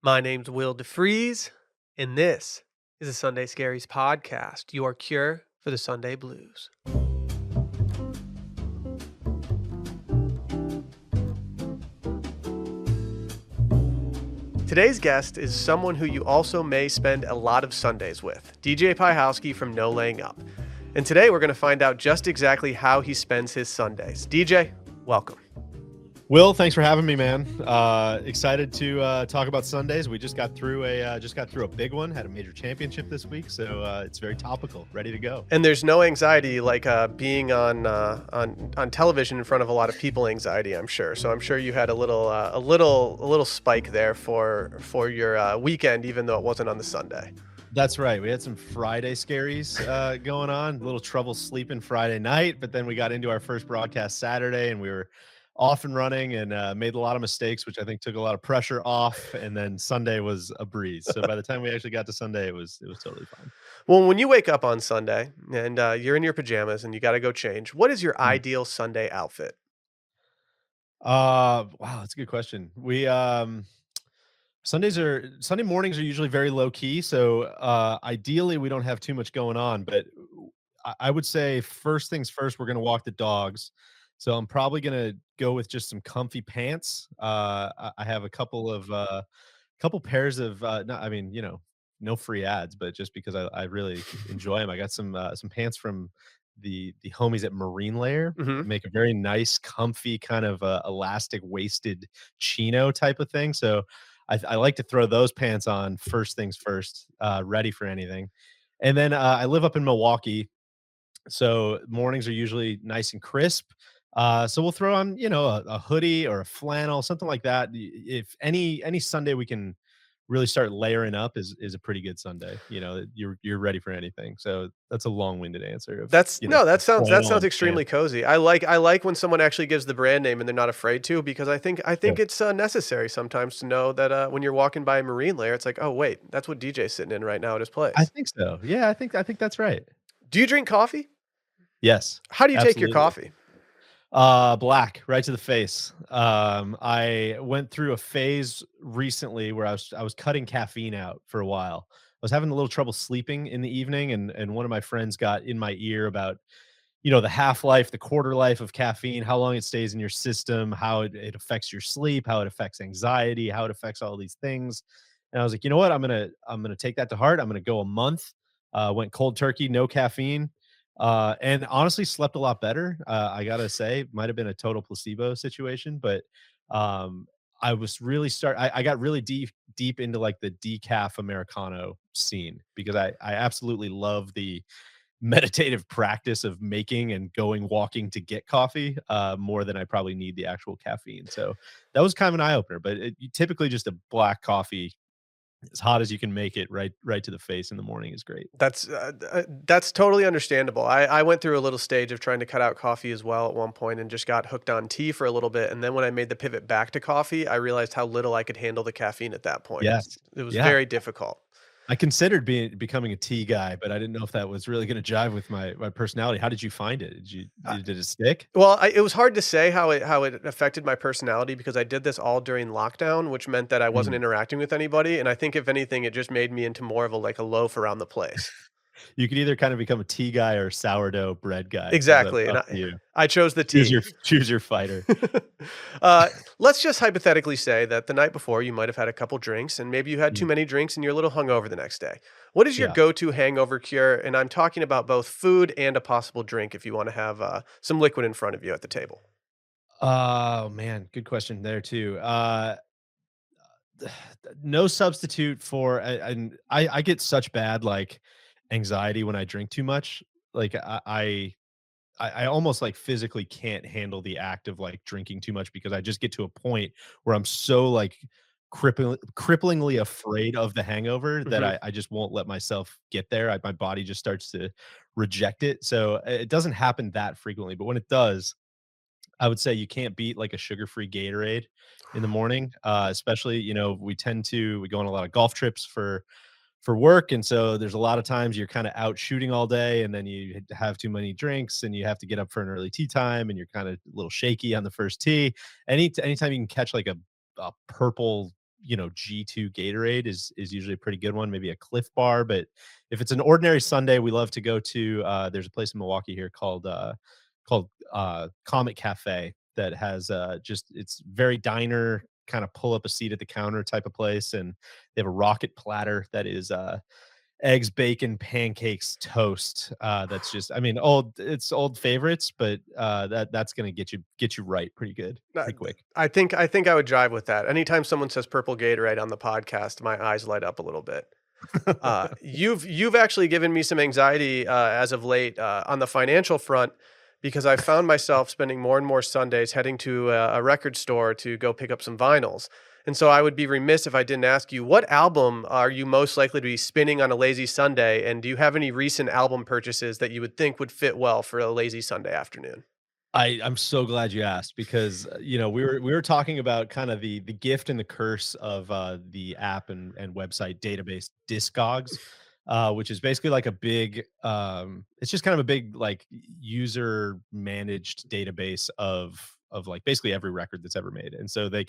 My name's Will DeFries, and this is the Sunday Scaries podcast, your cure for the Sunday blues. Today's guest is someone who you also may spend a lot of Sundays with, DJ Piehowski from No Laying Up. And today we're going to find out just exactly how he spends his Sundays. DJ, welcome. Will, thanks for having me, man. Excited to talk about Sundays. We just got through a big one. Had a major championship this week, so it's very topical, ready to go. And there's no anxiety like being on television in front of a lot of people anxiety, I'm sure. So I'm sure you had a little spike there for your weekend, even though it wasn't on the Sunday. That's right. We had some Friday scaries going on. A little trouble sleeping Friday night, but then we got into our first broadcast Saturday, and we were off and running and made a lot of mistakes, which I think took a lot of pressure off. And then Sunday was a breeze. So by the time we actually got to Sunday, it was totally fine. Well, when you wake up on Sunday and you're in your pajamas and you got to go change, what is your ideal Sunday outfit? Wow, that's a good question. Sunday mornings are usually very low key. So ideally we don't have too much going on, but I would say first things first, we're going to walk the dogs. So I'm probably going to go with just some comfy pants. I have a couple pairs of, no free ads, but just because I really enjoy them. I got some pants from the homies at Marine Layer. Hmm. Make a very nice, comfy kind of elastic waisted chino type of thing. So I like to throw those pants on first things first, ready for anything. And then I live up in Milwaukee, so mornings are usually nice and crisp. So we'll throw on, a hoodie or a flannel, something like that. If any Sunday we can really start layering up is a pretty good Sunday. You're ready for anything. So that's a long-winded answer of, That's no, that flannel sounds and extremely pants. cozy. I like when someone actually gives the brand name and they're not afraid to, because I think Yeah, it's necessary sometimes to know that when you're walking by a marine layer, it's like, oh wait, that's what DJ's sitting in right now at his I place. think so. Yeah, I think that's right. Do you drink coffee? Yes, How do you take your absolutely. coffee? Black, right to the face. I went through a phase recently where I was cutting caffeine out for a while. I was having a little trouble sleeping in the evening, and one of my friends got in my ear about, the half life, the quarter life of caffeine, how long it stays in your system, how it affects your sleep, how it affects anxiety, how it affects all these things. And I was like, you know what? I'm gonna take that to heart. I'm gonna go a month. Went cold turkey, no caffeine. And honestly slept a lot better. I gotta say, might have been a total placebo situation, but um, I was really I got really deep into like the decaf Americano scene because I absolutely love the meditative practice of making and going walking to get coffee more than I probably need the actual caffeine. So that was kind of an eye opener. But typically just a black coffee as hot as you can make it right to the face in the morning is great. That's totally understandable. I went through a little stage of trying to cut out coffee as well at one point and just got hooked on tea for a little bit. And then when I made the pivot back to coffee, I realized how little I could handle the caffeine at that point. Yes. It was Yeah. very difficult. I considered becoming a tea guy, but I didn't know if that was really gonna jive with my personality. How did you find it? Did it stick? Well, it was hard to say how it affected my personality because I did this all during lockdown, which meant that I wasn't Mm. interacting with anybody. And I think if anything, it just made me into more of a loaf around the place. You could either kind of become a tea guy or sourdough bread guy. It's up Exactly. And up to I you. I chose the Choose tea. your choose your fighter. uh, let's just hypothetically say that the night before you might have had a couple drinks and maybe you had too Mm, many drinks and you're a little hungover the next day. What is your yeah. go-to hangover cure? And I'm talking about both food and a possible drink if you want to have some liquid in front of you at the table. Oh, man, good question there too. No substitute for and I get such bad, like, anxiety when I drink too much. Like, I almost, like, physically can't handle the act of, like, drinking too much because I just get to a point where I'm so, like, cripplingly afraid of the hangover that Hmm. I just won't let myself get there. My body just starts to reject it. So, it doesn't happen that frequently, but when it does, I would say you can't beat, like, a sugar-free Gatorade in the morning, especially, we go on a lot of golf trips for work, and so there's a lot of times you're kinda out shooting all day, and then you have too many drinks, and you have to get up for an early tee time, and you're kinda a little shaky on the first tee. Anytime you can catch, like, a purple G2 Gatorade is usually a pretty good one, maybe a Cliff Bar. But if it's an ordinary Sunday, we love to go to there's a place in Milwaukee here called Comet Cafe that has just it's very diner kind of pull up a seat at the counter type of place, and they have a rocket platter that is eggs, bacon, pancakes, toast. That's just, I mean, it's old favorites, but that's gonna get you right pretty good, Uh, pretty quick. I think I would drive with that. Anytime someone says purple Gatorade on the podcast, my eyes light up a little bit. You've actually given me some anxiety as of late on the financial front because I found myself spending more and more Sundays heading to a record store to go pick up some vinyls. And so I would be remiss if I didn't ask you, what album are you most likely to be spinning on a lazy Sunday? And do you have any recent album purchases that you would think would fit well for a lazy Sunday afternoon? I'm so glad you asked because we were talking about kind of the gift and the curse of the app and website database Discogs, which is basically like a big it's just kind of a big like user managed database of like basically every record that's ever made. And so they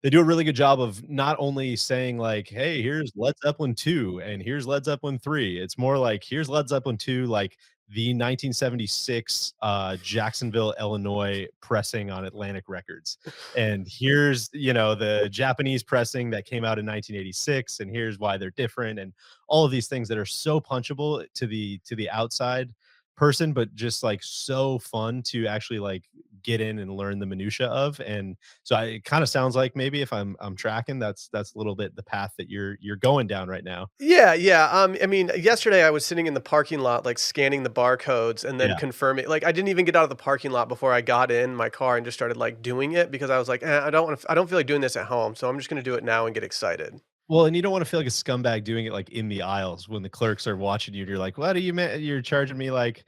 do a really good job of not only saying like, "Hey, here's Led Zeppelin 2 and here's Led Zeppelin 3." It's more like, "Here's Led Zeppelin 2, like the 1976 Jacksonville, Illinois pressing on Atlantic Records. And here's, the Japanese pressing that came out in 1986, and here's why they're different." And all of these things that are so punchable to the outside person, but just like so fun to actually like get in and learn the minutia of. And so it kind of sounds like maybe if I'm tracking, that's a little bit the path that you're going down right now. Yeah, yeah. I mean, yesterday I was sitting in the parking lot, like scanning the barcodes and then Yeah. confirming. Like, I didn't even get out of the parking lot before I got in my car and just started like doing it because I was like, I don't feel like doing this at home, so I'm just gonna do it now and get excited. Well, and you don't want to feel like a scumbag doing it like in the aisles when the clerks are watching you. And you're like, "What are you? You're charging me like,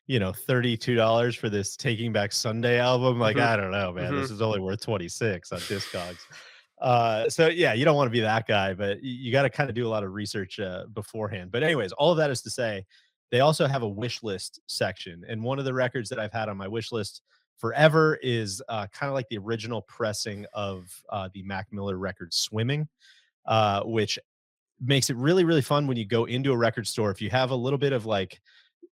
$32 for this Taking Back Sunday album." Like, Hmm. I don't know, man. Hmm. This is only worth 26 on Discogs. So yeah, you don't want to be that guy, but you got to kind of do a lot of research beforehand. But anyways, all of that is to say, they also have a wish list section, and one of the records that I've had on my wish list forever is kind of like the original pressing of the Mac Miller record "Swimming," which makes it really, really fun when you go into a record store. If you have a little bit of like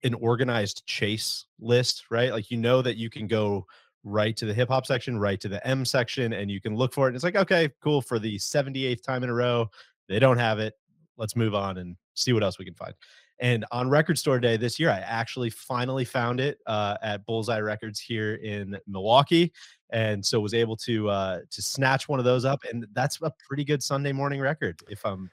an organized chase list, right? Like that you can go right to the hip hop section, right to the M section, and you can look for it. And it's like, okay, cool. For the 78th time in a row, they don't have it. Let's move on and see what else we can find. And on Record Store Day this year, I actually finally found it at Bullseye Records here in Milwaukee, and so was able to snatch one of those up. And that's a pretty good Sunday morning record, if I'm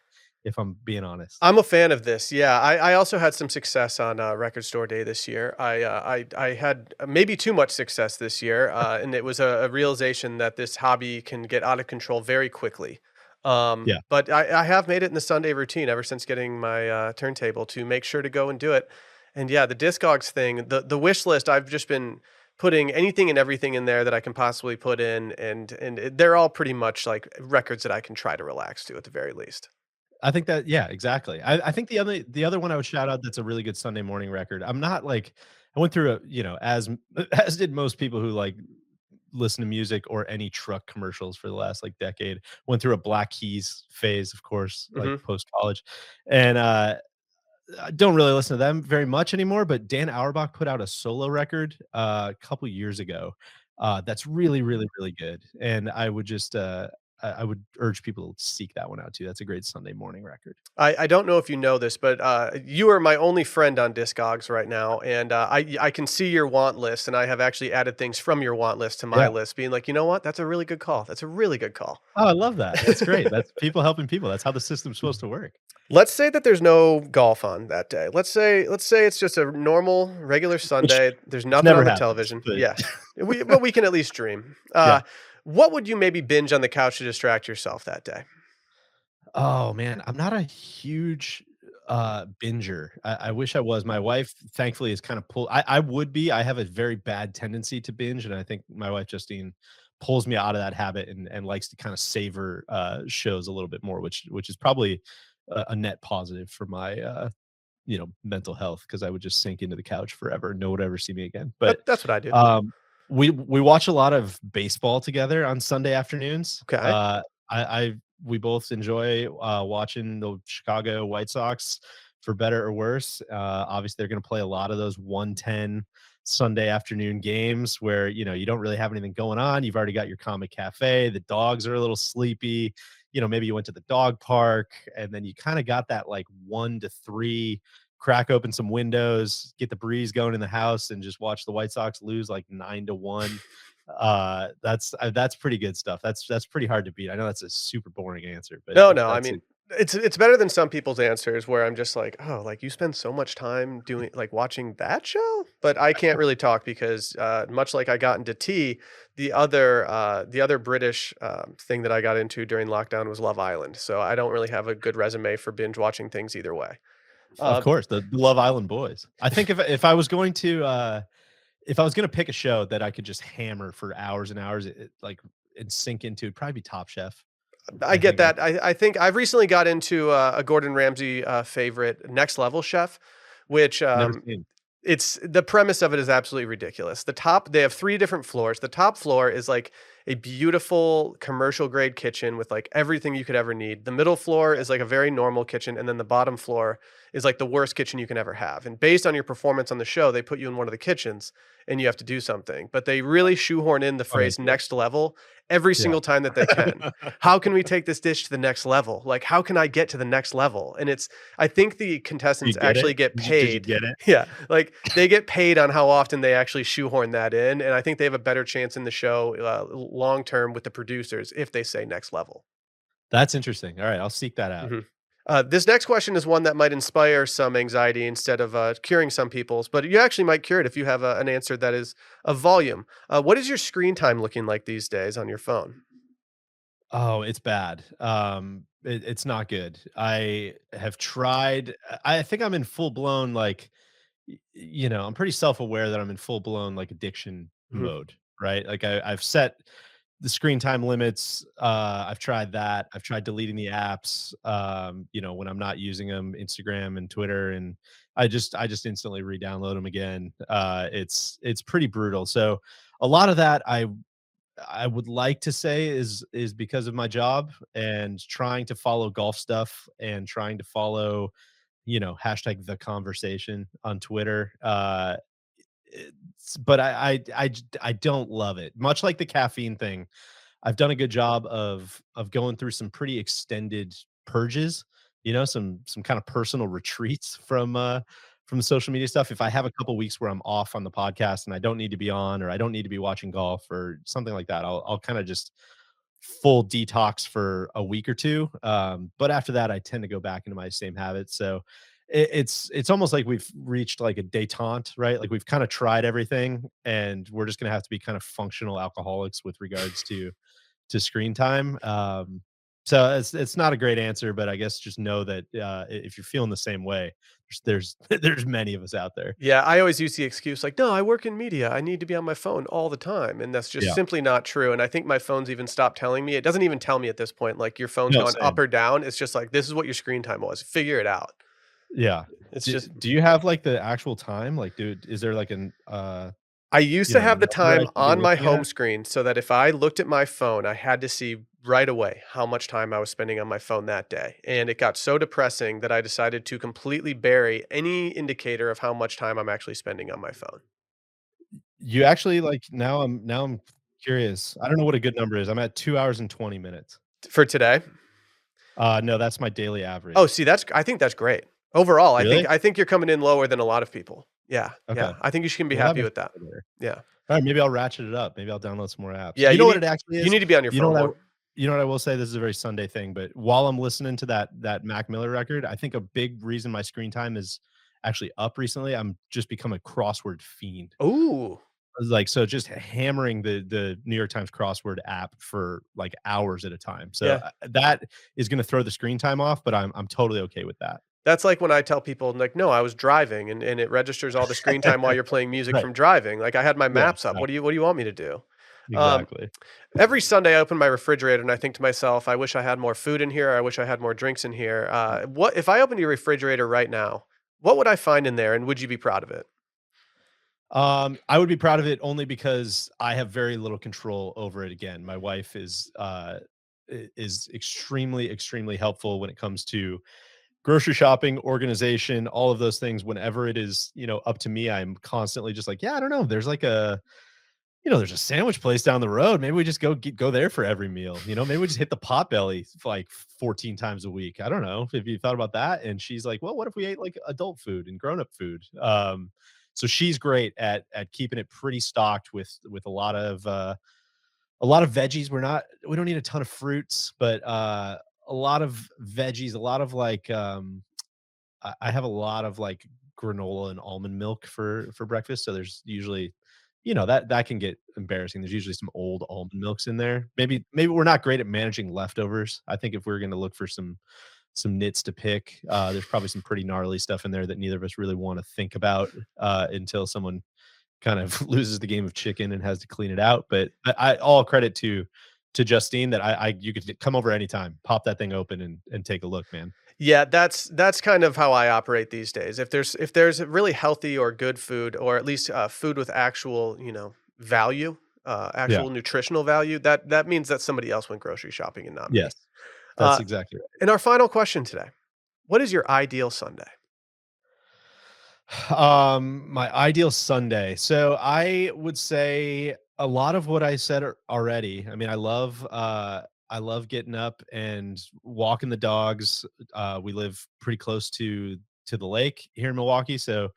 being honest. I'm a fan of this. Yeah, I also had some success on Record Store Day this year. I had maybe too much success this year, and it was a realization that this hobby can get out of control very quickly. Yeah. But I have made it in the Sunday routine ever since getting my turntable to make sure to go and do it. And yeah, the Discogs thing, the wish list, I've just been putting anything and everything in there that I can possibly put in, they're all pretty much like records that I can try to relax to at the very least. I think that yeah, exactly. I think the other one I would shout out that's a really good Sunday morning record. I'm not like I went through as as did most people who like listen to music or any truck commercials for the last like decade. Went through a Black Keys phase, of course, like Hmm. post college, and I don't really listen to them very much anymore. But Dan Auerbach put out a solo record a couple years ago that's really, really, really good, and I would just I would urge people to seek that one out too. That's a great Sunday morning record. I don't know if you know this, but you are my only friend on Discogs right now, and I can see your want list, and I have actually added things from your want list to my Yeah. list, being like, you know what, that's a really good call. That's a really good call. Oh, I love that. That's great. That's people helping people. That's how the system's supposed to work. Let's say that there's no golf on that day. Let's say it's just a normal, regular Which Sunday. There's which nothing never on the happens, television. but Yeah, but we can at least dream. yeah. What would you maybe binge on the couch to distract yourself that day? Oh, man, I'm not a huge, binger. I wish I was. My wife, thankfully, is kinda pull I would be. I have a very bad tendency to binge, and I think my wife, Justine, pulls me out of that habit and likes to kinda savor, shows a little bit more, which is probably a net positive for my, mental health because I would just sink into the couch forever. No one would ever see me again. But That's what I do. um, we watch a lot of baseball together on Sunday afternoons. Okay. I we both enjoy watching the Chicago White Sox for better or worse. Obviously, they're going to play a lot of those 110 Sunday afternoon games where you don't really have anything going on. You've already got your comic cafe. The dogs are a little sleepy. Maybe you went to the dog park, and then you kind of got that like 1 to 3, crack open some windows, get the breeze going in the house, and just watch the White Sox lose like 9-1. That's pretty good stuff. That's pretty hard to beat. I know that's a super boring answer, but No, I that's mean, it. it's better than some people's answers where I'm just like, "Oh, like, you spend so much time doing like, watching that show?" But I can't really talk because, much like I got into tea, the other British, thing that I got into during lockdown was Love Island, so I don't really have a good resume for binge watching things either way. Of Um course, the Love Island boys. I think if I was going to if I was gonna pick a show that I could just hammer for hours and hours, like and sink into, it'd probably be Top Chef. I I get think that. I think I've recently got into a Gordon Ramsay favorite, Next Level Chef, which never seen. it's the premise of it is absolutely ridiculous. They have 3 different floors. The top floor is like a beautiful commercial grade kitchen with like everything you could ever need. The middle floor is like a very normal kitchen, and then the bottom floor is like the worst kitchen you can ever have. And based on your performance on the show, they put you in one of the kitchens and you have to do something. But they really shoehorn in the Funny phrase too. next level every Yeah. single time that they can. How can we take this dish to the next level? Like, how can I get to the next level? And I think the You contestants get it? actually get Did you paid. get it? Yeah, like they get paid on how often they actually shoehorn that in. And I think they have a better chance in the show long term with the producers if they say next level. That's interesting. All right, I'll seek that out. Mhm. This next question is one that might inspire some anxiety instead of curing some people's, but you actually might cure it if you have an answer that is of volume. What is your screen time looking like these days on your phone? Oh, it's bad. It's not good. I have tried. I think I'm in full blown like, I'm pretty self aware that I'm in full blown like addiction Mhm. mode, right? Like I've set the screen time limits. I've tried that. I've tried deleting the apps. When I'm not using them, Instagram and Twitter, and I just instantly re-download them again. It's pretty brutal. So a lot of that I would like to say is because of my job and trying to follow golf stuff and trying to follow, hashtag the conversation on Twitter. But I don't love it. Much like the caffeine thing, I've done a good job of going through some pretty extended purges, some kind of personal retreats from the social media stuff. If I have a couple weeks where I'm off on the podcast and I don't need to be on or I don't need to be watching golf or something like that, I'll kind of just full detox for a week or two. But after that, I tend to go back into my same habits. So it's almost like we've reached like a détente, right? Like we've kind of tried everything, and we're just gonna have to be kind of functional alcoholics with regards to screen time. So it's not a great answer, but I guess just know that if you're feeling the same way, there's many of us out there. Yeah, I always use the excuse like, "No, I work in media. I need to be on my phone all the time." And that's just Yeah. simply not true. And I think my phone's even stopped telling me. It doesn't even tell me at this point, like your phone's No, gone up same. or down. It's just like, this is what your screen time was. Figure it out. Yeah. It's Do just do you have like the actual time? Like, dude, is there like I used to have the number I time should be on my looking home at? screen so that if I looked at my phone, I had to see right away how much time I was spending on my phone that day. And it got so depressing that I decided to completely bury any indicator of how much time I'm actually spending on my phone. You actually like now I'm curious. I don't know what a good number is. I'm at 2 hours and 20 minutes. For today. No, that's my daily Oh, average. see, I think that's great. Overall, I think Really? I think you're coming in lower than a lot of people. Yeah, Okay. yeah. I think you can be Well, that happy makes with that. me feel better. Yeah. Alright, maybe I'll ratchet it up. Maybe I'll download some more apps. Yeah, You know what it actually you is? need to be on your You know phone what I more. you know what I will say? This is a very Sunday thing, but while I'm listening to that Mac Miller record, I think a big reason my screen time is actually up recently, I'm just become a crossword fiend. Ooh. Like, so just hammering the New York Times crossword app for, like, hours at a time. So, Yeah. that is gonna throw the screen time off, but I'm totally okay with that. That's like when I tell people, like, "No, I was driving," and it registers all the screen time while you're playing music Right. from driving. Like, I had my Yeah, maps up. What do you want me to do? Um, exactly. every Sunday I open my refrigerator and I think to myself, "I wish I had more food in here. I wish I had more drinks in here." What if I opened your refrigerator right now, what would I find in there, and would you be proud of it? I would be proud of it only because I have very little control over it again. My wife is, is extremely, extremely helpful when it comes to grocery shopping, organization, all of those things. Whenever it is, up to me, I'm constantly just like, yeah, I don't know. There's like there's a sandwich place down the road. Maybe we just go there for every meal. Maybe we just hit the Potbelly like 14 times a week. I don't know if you thought about that. And she's like, well, what if we ate like adult food and grown up food? So she's great at keeping it pretty stocked with a lot of veggies. We don't need a ton of fruits, but a lot of veggies, a lot of like I have a lot of like granola and almond milk for breakfast. So there's usually, that can get embarrassing. There's usually some old almond milks in there. Maybe we're not great at managing leftovers. I think if we're going to look for some nits to pick, there's probably some pretty gnarly stuff in there that neither of us really want to think about until someone kind of loses the game of chicken and has to clean it out. But I all credit to Justine that you could come over anytime, pop that thing open and take a look, man. Yeah, that's kind of how I operate these days. If there's really healthy or good food, or at least food with actual, value, Yeah. actual nutritional value, that means that somebody else went grocery shopping and not me. Yes. That's Uh, exactly and our final question today: what is your ideal Sunday? right. My ideal Sunday. So I would say a lot of what I said already. I mean, I love getting up and walking the dogs. We live pretty close to the lake here in Milwaukee, so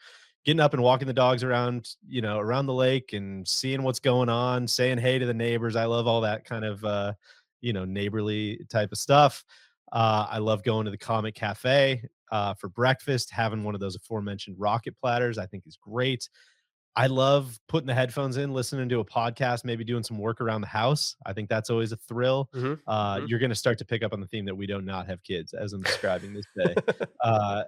getting up and walking the dogs around, around the lake and seeing what's going on, saying hey to the neighbors. I love all that kind of neighborly type of stuff. I love going to the Comic Cafe for breakfast, having one of those aforementioned rocket platters, I think is great. I love putting the headphones in, listening to a podcast, maybe doing some work around the house. I think that's always a thrill. Hmm. Hmm. You're going to start to pick up on the theme that we do not have kids as I'm describing this day. Uh,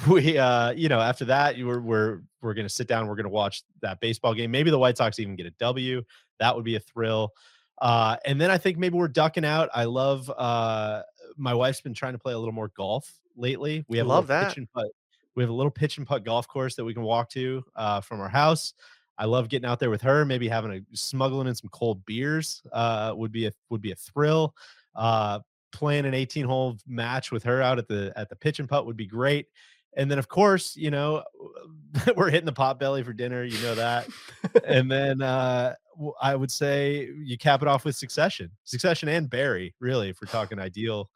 we, after that, we're going to sit down. We're going to watch that baseball game. Maybe the White Sox even get a W. That would be a thrill. And then I think maybe we're ducking out. I love, my wife's been trying to play a little more golf lately. We have a Love little that. pitch and putt golf course that we can walk to from our house. I love getting out there with her, maybe smuggling in some cold beers would be a thrill. Playing an 18-hole match with her out at the pitch and putt would be great. And then of course, we're hitting the Potbelly for dinner, that. And then I would say you cap it off with Succession and Barry, really, if we're talking ideal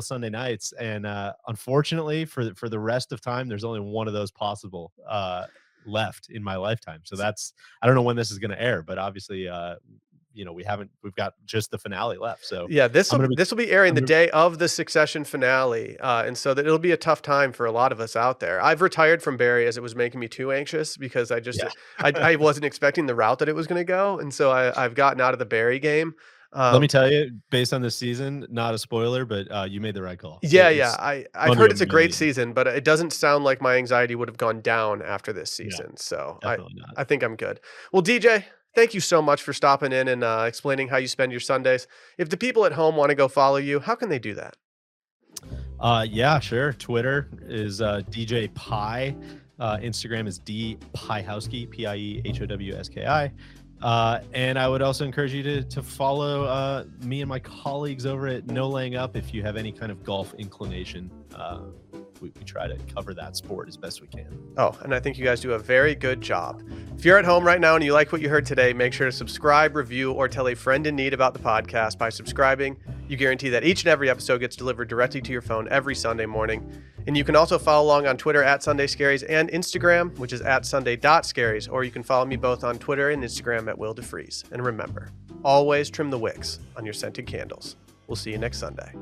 Sunday nights. And unfortunately, for the rest of time, there's only one of those possible left in my lifetime. So I don't know when this is going to air, but obviously, we've got just the finale left. So Yeah, I'm gonna be, this will be airing I'm the gonna, day of the Succession finale, and so that it'll be a tough time for a lot of us out there. I've retired from Barry as it was making me too anxious because yeah. I wasn't expecting the route that it was going to go, and so I've gotten out of the Barry game. Let me Um, tell you, based on this season, not a spoiler, but you made the right call. yeah, yeah, It's I've under heard a it's a great million. season, but it doesn't sound like my anxiety would have gone down after this Yeah, season. So definitely not. I think I'm good. Well, DJ, thank you so much for stopping in and explaining how you spend your Sundays. If the people at home want to go follow you, how can they do that? Yeah, sure. Twitter is DJ Pie. Instagram is D Piehowski, Piehowski. And I would also encourage you to follow me and my colleagues over at No Laying Up if you have any kind of golf inclination. We try to cover that sport as best we can. Oh, and I think you guys do a very good job. If you're at home right now and you like what you heard today, make sure to subscribe, review, or tell a friend in need about the podcast. By subscribing, you guarantee that each and every episode gets delivered directly to your phone every Sunday morning. And you can also follow along on Twitter at Sunday Scaries and Instagram, which is at Sunday.Scaries, or you can follow me both on Twitter and Instagram at Will DeFreeze. And remember, always trim the wicks on your scented candles. We'll see you next Sunday.